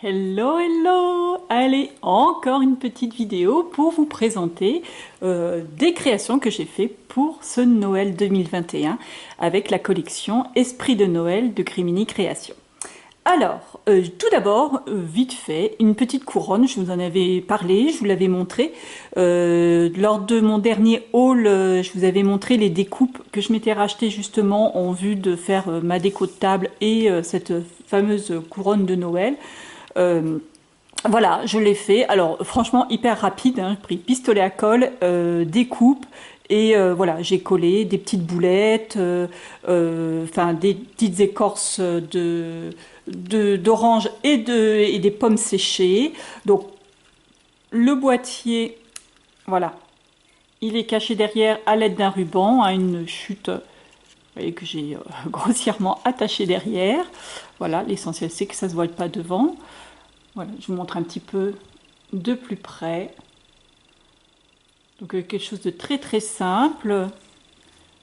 Hello, hello! Allez, encore une petite vidéo pour vous présenter des créations que j'ai fait pour ce Noël 2021 avec la collection Esprit de Noël de Grimini Créations. Alors, tout d'abord, vite fait, une petite couronne, je vous en avais parlé, je vous l'avais montré. Lors de mon dernier haul, je vous avais montré les découpes que je m'étais racheté justement en vue de faire ma déco de table et cette fameuse couronne de Noël. Voilà, je l'ai fait. Alors, franchement, hyper rapide. Hein. J'ai pris pistolet à colle, découpe, et voilà, j'ai collé des petites boulettes, enfin des petites écorces d'orange et des pommes séchées. Donc, le boîtier, voilà, il est caché derrière à l'aide d'un ruban, à une chute. Vous voyez que j'ai grossièrement attaché derrière. Voilà, l'essentiel c'est que ça ne se voile pas devant. Voilà, je vous montre un petit peu de plus près. Donc quelque chose de très très simple.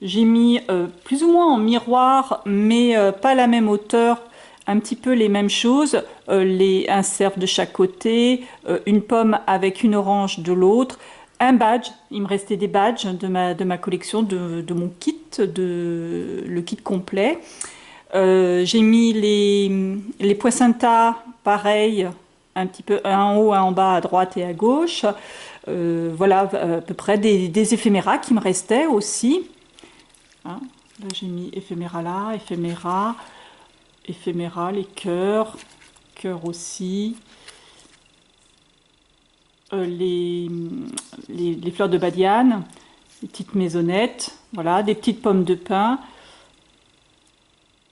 J'ai mis plus ou moins en miroir, mais pas à la même hauteur, un petit peu les mêmes choses. Un cerf de chaque côté, une pomme avec une orange de l'autre, un badge. Il me restait des badges de ma collection, de mon kit, le kit complet. J'ai mis les poinsettias, pareil, un petit peu un en haut, un en bas, à droite et à gauche. Voilà à peu près des éphéméras qui me restaient aussi. Hein, là j'ai mis éphéméra là, éphéméra, les cœurs, cœurs aussi. Les fleurs de badiane, les petites maisonnettes, voilà, des petites pommes de pin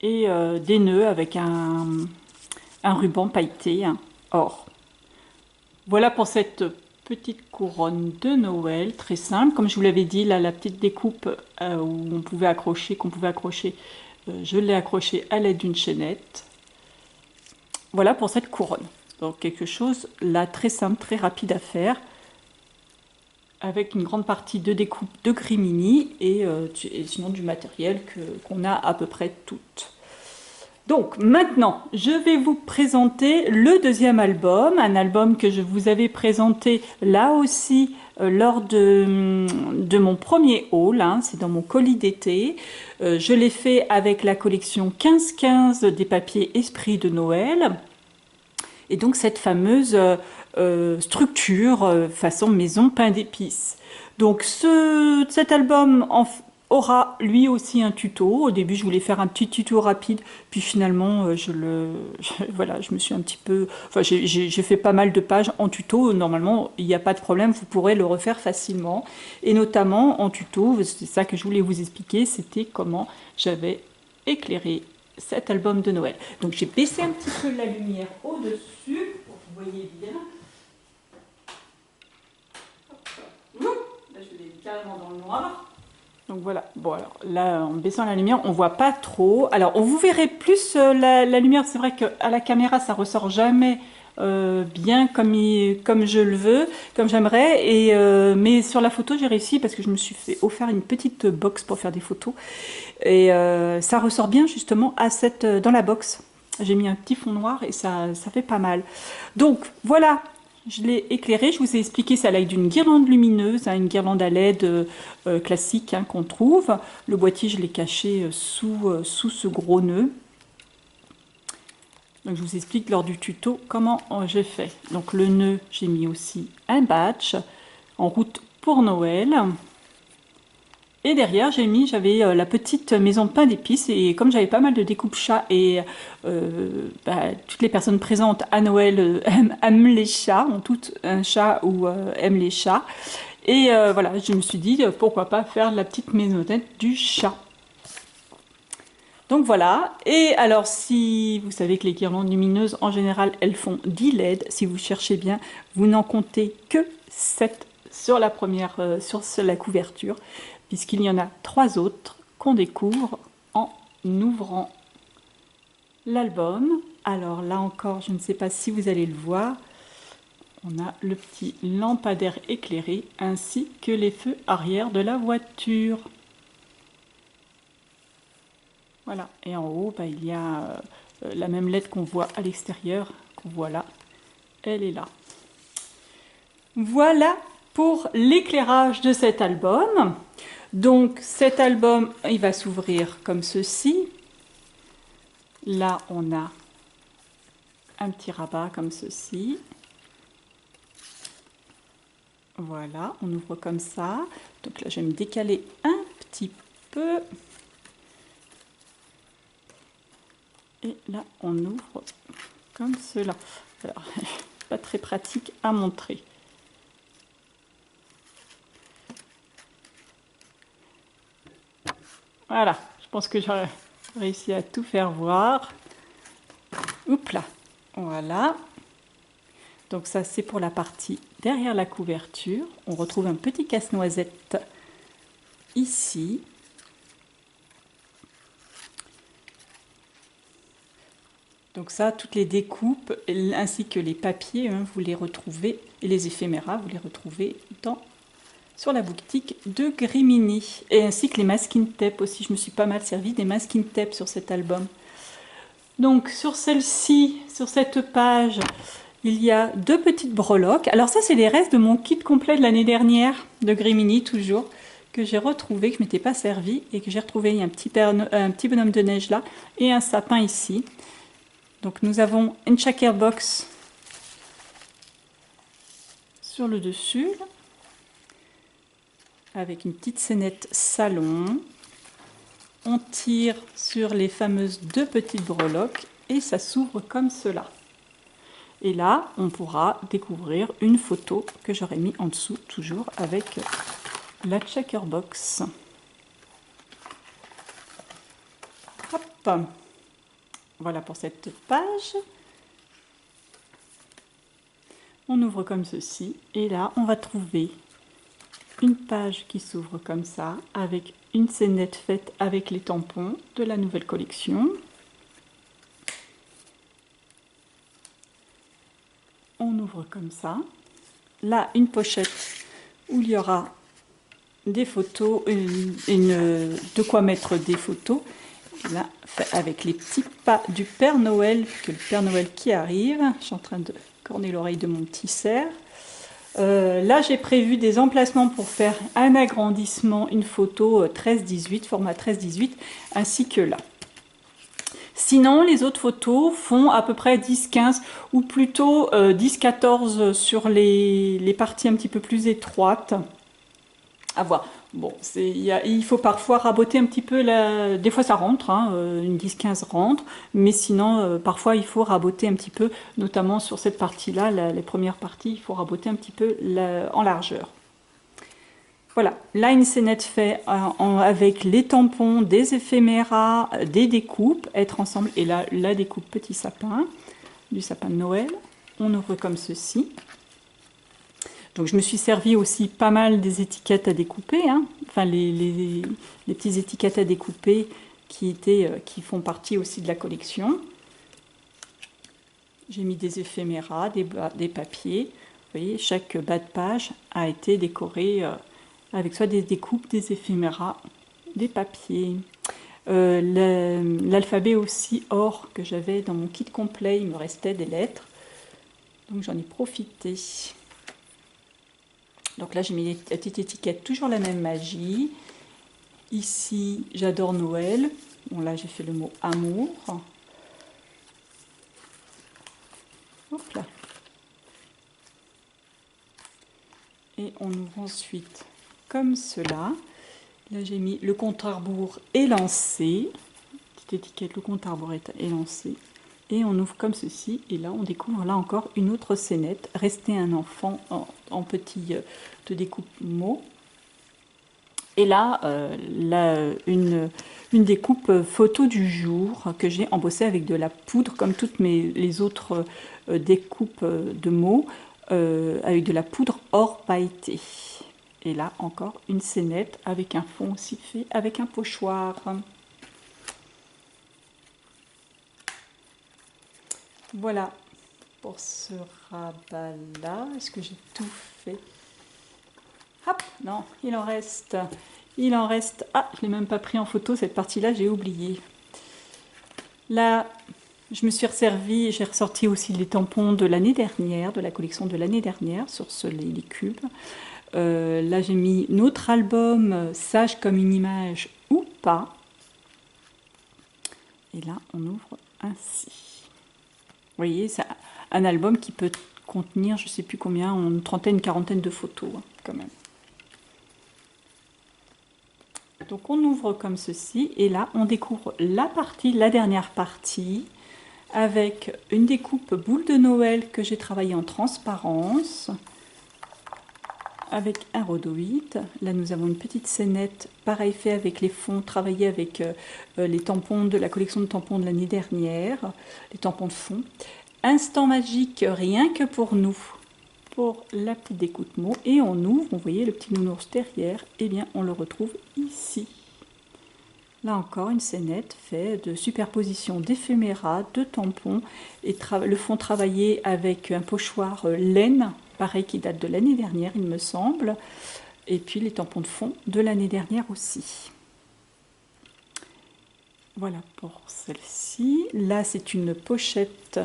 et des nœuds avec un ruban pailleté or. Voilà pour cette petite couronne de Noël, très simple. Comme je vous l'avais dit, là, la petite découpe où on pouvait accrocher, je l'ai accrochée à l'aide d'une chaînette. Voilà pour cette couronne. Donc quelque chose là très simple, très rapide à faire, avec une grande partie de découpe de Grimini et sinon du matériel qu'on a à peu près toutes. Donc maintenant, je vais vous présenter le deuxième album, un album que je vous avais présenté là aussi lors de mon premier haul, hein, c'est dans mon colis d'été. Je l'ai fait avec la collection 15-15 des papiers Esprit de Noël. Et donc cette fameuse structure façon maison pain d'épices. Donc cet album aura lui aussi un tuto. Au début, je voulais faire un petit tuto rapide, puis finalement, voilà, je me suis un petit peu... Enfin, j'ai fait pas mal de pages en tuto. Normalement, il n'y a pas de problème, vous pourrez le refaire facilement. Et notamment en tuto, c'est ça que je voulais vous expliquer, c'était comment j'avais éclairé cet album de Noël. Donc j'ai baissé un petit peu la lumière au-dessus, pour que vous voyez bien. Là, je l'ai carrément dans le noir. Donc voilà, bon alors là en baissant la lumière on voit pas trop, alors vous verrez plus la lumière, c'est vrai qu'à la caméra ça ressort jamais bien comme je le veux, comme j'aimerais, mais sur la photo j'ai réussi parce que je me suis offert une petite box pour faire des photos et ça ressort bien justement dans la box. J'ai mis un petit fond noir et ça fait pas mal. Donc voilà, je l'ai éclairé, je vous ai expliqué ça à l'aide d'une guirlande lumineuse, hein, une guirlande à LED classique hein, qu'on trouve. Le boîtier, je l'ai caché sous ce gros nœud. Donc je vous explique lors du tuto comment j'ai fait. Donc le nœud, j'ai mis aussi un badge en route pour Noël. Et derrière, j'avais la petite maison de pain d'épices, et comme j'avais pas mal de découpes chats et toutes les personnes présentes à Noël aiment les chats, ont toutes un chat ou aiment les chats. Et voilà, je me suis dit pourquoi pas faire la petite maisonnette du chat. Donc voilà, et alors si vous savez que les guirlandes lumineuses en général elles font 10 LED, si vous cherchez bien, vous n'en comptez que 7 sur sur la couverture, puisqu'il y en a 3 autres qu'on découvre en ouvrant l'album. Alors là encore, je ne sais pas si vous allez le voir, on a le petit lampadaire éclairé ainsi que les feux arrière de la voiture. Voilà, et en haut, il y a la même LED qu'on voit à l'extérieur, Voilà, elle est là. Voilà pour l'éclairage de cet album. Donc cet album, il va s'ouvrir comme ceci. Là, on a un petit rabat comme ceci. Voilà, on ouvre comme ça. Donc là, je vais me décaler un petit peu. Et là, on ouvre comme cela. Alors, pas très pratique à montrer. Voilà, je pense que j'ai réussi à tout faire voir. Oups là, voilà. Donc ça, c'est pour la partie derrière la couverture. On retrouve un petit casse-noisette ici. Donc ça, toutes les découpes ainsi que les papiers, vous les retrouvez, et les éphéméras, vous les retrouvez sur la boutique de Grimini. Et ainsi que les masking tape aussi, je me suis pas mal servi des masking tape sur cet album. Donc sur celle-ci, sur cette page, il y a 2 petites breloques. Alors ça, c'est les restes de mon kit complet de l'année dernière, de Grimini toujours, que j'ai retrouvé, que je ne m'étais pas servi, et que j'ai retrouvé. Il y a un petit bonhomme de neige là, et un sapin ici. Donc nous avons une shaker box sur le dessus, avec une petite scénette salon. On tire sur les fameuses 2 petites breloques et ça s'ouvre comme cela. Et là, on pourra découvrir une photo que j'aurais mis en dessous, toujours avec la shaker box. Hop. Voilà pour cette page. On ouvre comme ceci et là on va trouver une page qui s'ouvre comme ça avec une scénette faite avec les tampons de la nouvelle collection. On ouvre comme ça. Là, une pochette où il y aura des photos, de quoi mettre des photos. Là, avec les petits pas du Père Noël, que le Père Noël qui arrive. Je suis en train de corner l'oreille de mon petit cerf. Là, j'ai prévu des emplacements pour faire un agrandissement, une photo 13-18, format 13-18, ainsi que là. Sinon, les autres photos font à peu près 10-15 ou plutôt 10-14 sur les parties un petit peu plus étroites. À voir. Bon, il faut parfois raboter un petit peu, des fois ça rentre, une 10-15 rentre, mais sinon parfois il faut raboter un petit peu, notamment sur cette partie-là, les premières parties, il faut raboter un petit peu en largeur. Voilà, là une scénette faite avec les tampons, des éphéméras, des découpes, être ensemble, et là la découpe petit sapin, du sapin de Noël, on ouvre comme ceci. Donc je me suis servi aussi pas mal des étiquettes à découper, enfin les petites étiquettes à découper qui font partie aussi de la collection. J'ai mis des éphéméras, des papiers. Vous voyez, chaque bas de page a été décoré avec soit des découpes, des éphéméras, des papiers. L'alphabet aussi or que j'avais dans mon kit complet, il me restait des lettres. Donc j'en ai profité. Donc là, j'ai mis la petite étiquette, toujours la même magie. Ici, j'adore Noël. Bon, là, j'ai fait le mot amour. Hop là. Et on ouvre ensuite comme cela. Là, j'ai mis le compte à rebours est lancé. Petite étiquette, le compte à rebours est lancé. Et on ouvre comme ceci, et là on découvre là encore une autre scénette, rester un enfant en petit de découpe mots. Et là, une découpe photo du jour que j'ai embossée avec de la poudre, comme toutes les autres découpes de mots, avec de la poudre or pailletée. Et là encore une scénette avec un fond aussi fait avec un pochoir. Voilà pour ce rabat-là. Est-ce que j'ai tout fait? Hop, non, il en reste. Il en reste. Ah, je ne l'ai même pas pris en photo, cette partie-là, j'ai oublié. Là, Je me suis resservi, j'ai ressorti aussi les tampons de l'année dernière, de la collection de l'année dernière, sur les cubes. Là, j'ai mis notre album Sage comme une image ou pas. Et là, on ouvre ainsi. Vous voyez, c'est un album qui peut contenir, je ne sais plus combien, une trentaine, une quarantaine de photos, hein, quand même. Donc, on ouvre comme ceci. Et là, on découvre la dernière partie, avec une découpe boule de Noël que j'ai travaillé en transparence, avec un rhodoïde. Là, nous avons une petite scénette, pareil fait avec les fonds, travaillé avec les tampons de la collection de tampons de l'année dernière, les tampons de fond. Instant magique, rien que pour nous, pour la petite découpe mot. Et on ouvre, vous voyez le petit nounours derrière, et bien on le retrouve ici. Là encore, une scénette faite de superposition d'éphéméras, de tampons, et le fond travaillé avec un pochoir laine, pareil qui date de l'année dernière, il me semble, et puis les tampons de fond de l'année dernière aussi. Voilà pour celle-ci. Là, c'est une pochette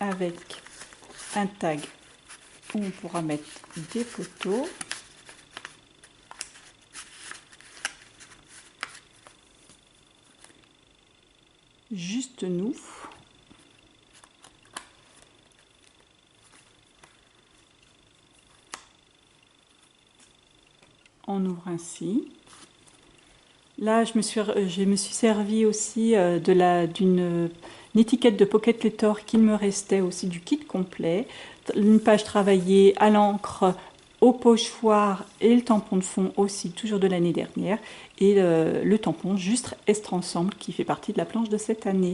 avec un tag où on pourra mettre des photos. Juste nous. On ouvre ainsi. Là, je me suis servi aussi d'une étiquette de Pocket Letter qu'il me restait aussi du kit complet. Une page travaillée à l'encre, au pochoir et le tampon de fond aussi, toujours de l'année dernière. Et le tampon juste Estre Ensemble qui fait partie de la planche de cette année,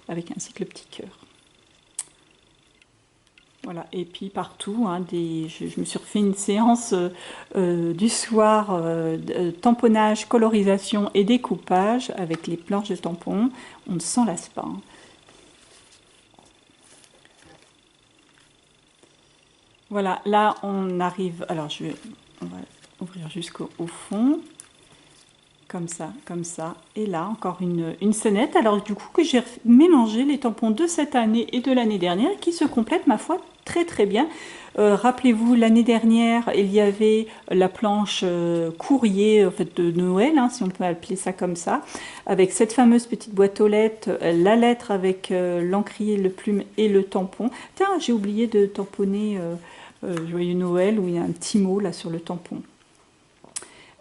avec ainsi que le petit cœur. Voilà, et puis partout, hein, je me suis refait une séance du soir, tamponnage, colorisation et découpage avec les planches de tampons. On ne s'en lasse pas. Hein. Voilà, là on arrive, alors on va ouvrir jusqu'au fond, comme ça, et là encore une scénette, alors du coup que j'ai mélangé les tampons de cette année et de l'année dernière, qui se complètent ma foi très très bien. Rappelez-vous, l'année dernière, il y avait la planche courrier en fait, de Noël, hein, si on peut appeler ça comme ça, avec cette fameuse petite boîte aux lettres, la lettre avec l'encrier, le plume et le tampon. Tiens, j'ai oublié de tamponner Joyeux Noël, où il y a un petit mot là sur le tampon.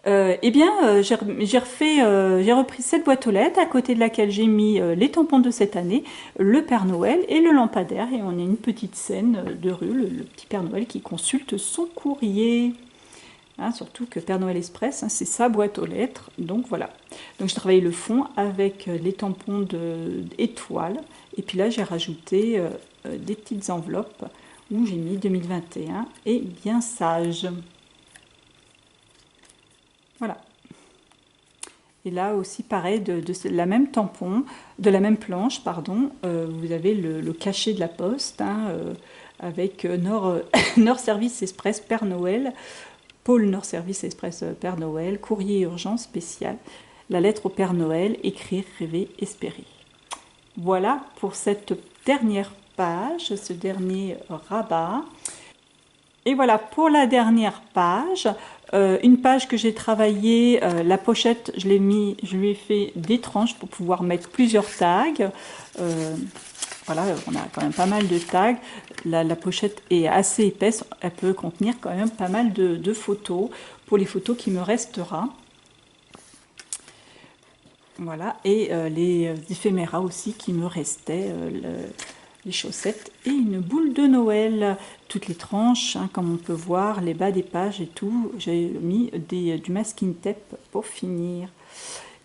Eh bien, j'ai repris cette boîte aux lettres à côté de laquelle j'ai mis les tampons de cette année, le Père Noël et le lampadaire. Et on a une petite scène de rue, le petit Père Noël qui consulte son courrier. Hein, surtout que Père Noël Express, hein, c'est sa boîte aux lettres. Donc voilà. Donc j'ai travaillé le fond avec les tampons d'étoiles. Et puis là, j'ai rajouté des petites enveloppes où j'ai mis 2021 et bien sage. Voilà. Et là aussi, pareil, de la même tampon, de la même planche, pardon, vous avez le cachet de la poste, hein, avec Nord Service Express Père Noël, Pôle Nord Service Express Père Noël, courrier urgent spécial, la lettre au Père Noël, écrire, rêver, espérer. Voilà pour cette dernière page, ce dernier rabat. Et voilà pour la dernière page, une page que j'ai travaillée, la pochette, je lui ai fait des tranches pour pouvoir mettre plusieurs tags. Voilà, on a quand même pas mal de tags. La pochette est assez épaisse, elle peut contenir quand même pas mal de photos, pour les photos qui me restera. Voilà, et les éphéméras aussi qui me restaient, les chaussettes et une boule de Noël. Toutes les tranches, hein, comme on peut voir, les bas des pages et tout. J'ai mis du masking tape pour finir.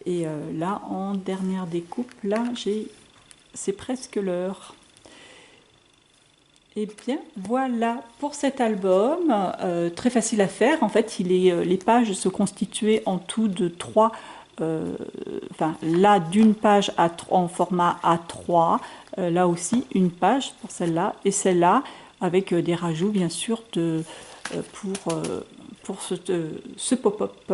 Et là, en dernière découpe, là, c'est presque l'heure. Et bien, voilà pour cet album. Très facile à faire. En fait, les pages se constituaient en tout de 3. Enfin, là, d'une page en format A3. Là aussi, une page pour celle-là. Et celle-là, avec des rajouts, bien sûr, pour ce pop-up.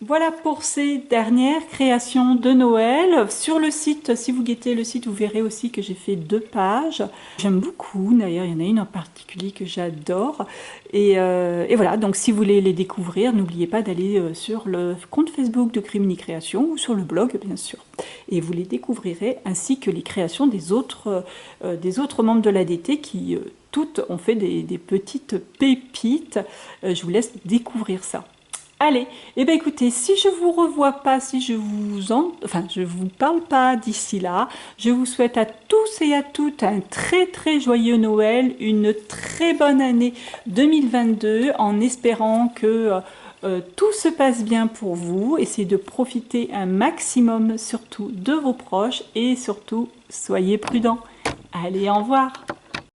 Voilà pour ces dernières créations de Noël. Sur le site, si vous guettez le site, vous verrez aussi que j'ai fait 2 pages. J'aime beaucoup, d'ailleurs il y en a une en particulier que j'adore. Et voilà, donc si vous voulez les découvrir, n'oubliez pas d'aller sur le compte Facebook de Crimini Création ou sur le blog bien sûr. Et vous les découvrirez ainsi que les créations des autres membres de l'ADT qui toutes ont fait des petites pépites. Je vous laisse découvrir ça. Allez, eh bien écoutez, si je vous revois pas, si je je vous parle pas d'ici là, je vous souhaite à tous et à toutes un très joyeux Noël, une très bonne année 2022, en espérant que tout se passe bien pour vous. Essayez de profiter un maximum surtout de vos proches et surtout soyez prudents. Allez, au revoir.